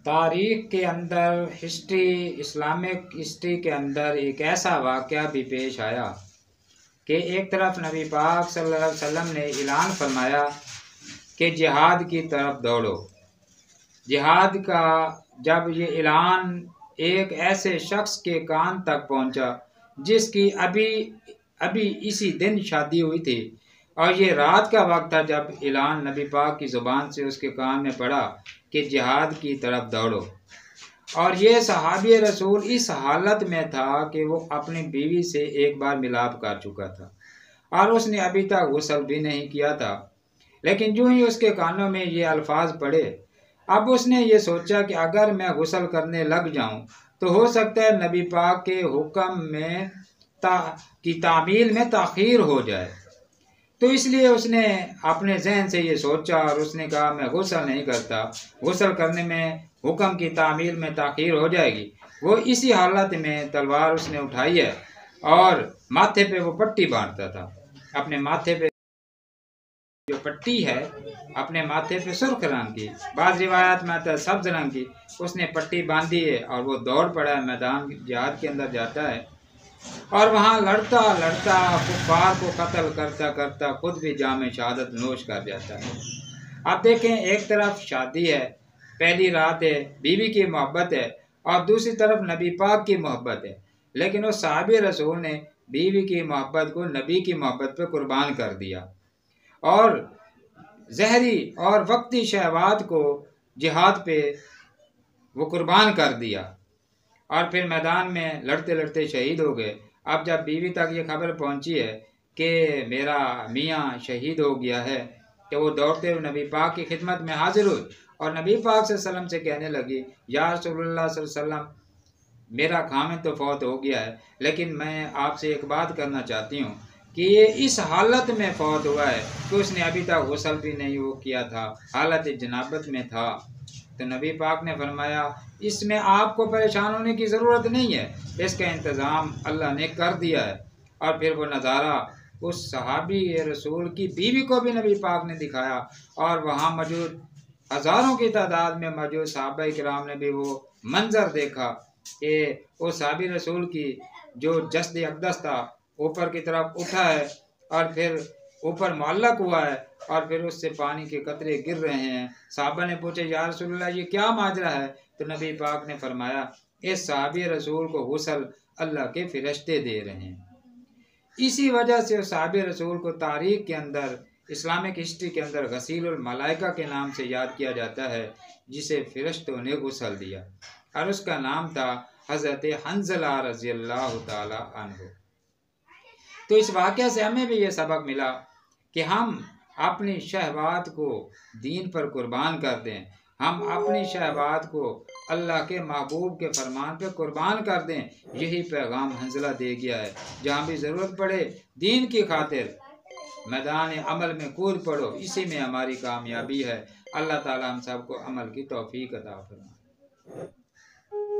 तारीख़ के अंदर इस्लामिक हिस्ट्री के अंदर एक ऐसा वाक़या भी पेश आया कि एक तरफ नबी पाक सल्लल्लाहु अलैहि वसल्लम ने ऐलान फरमाया कि जिहाद की तरफ दौड़ो। जिहाद का जब ये ऐलान एक ऐसे शख्स के कान तक पहुंचा जिसकी अभी इसी दिन शादी हुई थी और ये रात का वक्त था जब ऐलान नबी पाक की ज़ुबान से उसके कान में पड़ा कि जिहाद की तरफ दौड़ो। और ये सहाबी रसूल इस हालत में था कि वो अपनी बीवी से एक बार मिलाप कर चुका था और उसने अभी तक गुस्ल भी नहीं किया था, लेकिन जो ही उसके कानों में ये अल्फाज पड़े, अब उसने ये सोचा कि अगर मैं गुस्ल करने लग जाऊं तो हो सकता है नबी पाक के हुक्म में की तामील में ताख़ीर हो जाए। तो इसलिए उसने अपने जहन से ये सोचा और उसने कहा मैं गुस्ल नहीं करता, गुस्ल करने में हुक्म की तामील में ताख़ीर हो जाएगी। वो इसी हालत में तलवार उसने उठाई है और माथे पे वो पट्टी बांधता था। अपने माथे पे जो पट्टी है, अपने माथे पे सुर्ख रंग की, बाज़ रिवायात में आता है सब्ज रंग की, उसने पट्टी बांधी है और वो दौड़ पड़ा है, मैदान जिहाद के अंदर जाता है और वहाँ लड़ता लड़ता कुफ़ार को कत्ल करता करता खुद भी जाम शहादत नोश कर जाता है। आप देखें, एक तरफ शादी है, पहली रात है, बीवी की मोहब्बत है और दूसरी तरफ नबी पाक की मोहब्बत है, लेकिन उस सहाबी रसूल ने बीवी की मोहब्बत को नबी की मोहब्बत पे कुर्बान कर दिया और जहरी और वक्ती शहवात को जिहाद पे वो कुर्बान कर दिया और फिर मैदान में लड़ते लड़ते शहीद हो गए। अब जब बीवी तक ये खबर पहुंची है कि मेरा मियाँ शहीद हो गया है, तो वो दौड़ते हुए नबी पाक की खिदमत में हाजिर हुई और नबी पाक सल्लल्लाहु अलैहि वसल्लम से कहने लगी, या रसूलुल्लाह सल्लल्लाहु अलैहि वसल्लम, मेरा खामिद तो फौत हो गया है, लेकिन मैं आपसे एक बात करना चाहती हूँ कि ये इस हालत में फौत हुआ है कि उसने अभी तक गुस्ल भी नहीं वो किया था, हालत जनाबत में था। तो नबी पाक ने फरमाया, इसमें आपको परेशान होने की ज़रूरत नहीं है, इसका इंतज़ाम अल्लाह ने कर दिया है। और फिर वो नज़ारा उस सहाबी रसूल की बीवी को भी नबी पाक ने दिखाया और वहाँ मौजूद हज़ारों की तादाद में मौजूद सहाबा किराम ने भी वो मंज़र देखा कि वो सहाबी रसूल की जो जस्द अक़दस था ऊपर की तरफ उठा है और फिर ऊपर मुअल्लक हुआ है और फिर उससे पानी के कतरे गिर रहे हैं। साहबा ने पूछे, या रसूलल्लाह, ये क्या माजरा है? तो नबी पाक ने फरमाया, इस सहाबी रसूल को गुस्ल अल्लाह के फरिश्ते दे रहे हैं। इसी वजह से उस सहाबी रसूल को तारीख़ के अंदर, इस्लामिक हिस्ट्री के अंदर गसीलुल मलाइका के नाम से याद किया जाता है, जिसे फरिश्तों ने गुस्ल दिया और उसका नाम था हज़रत हंज़ला रज़ियल्लाहु ताला अन्हु। तो इस वाक़या से हमें भी ये सबक मिला कि हम अपनी शहवात को दीन पर कुर्बान कर दें, हम अपनी शहवात को अल्लाह के महबूब के फरमान पे कुर्बान कर दें। यही पैगाम हंज़ला दे गया है, जहाँ भी ज़रूरत पड़े दीन की खातिर मैदान अमल में कूद पड़ो, इसी में हमारी कामयाबी है। अल्लाह ताला हम सबको अमल की तौफीक अता फरमाए।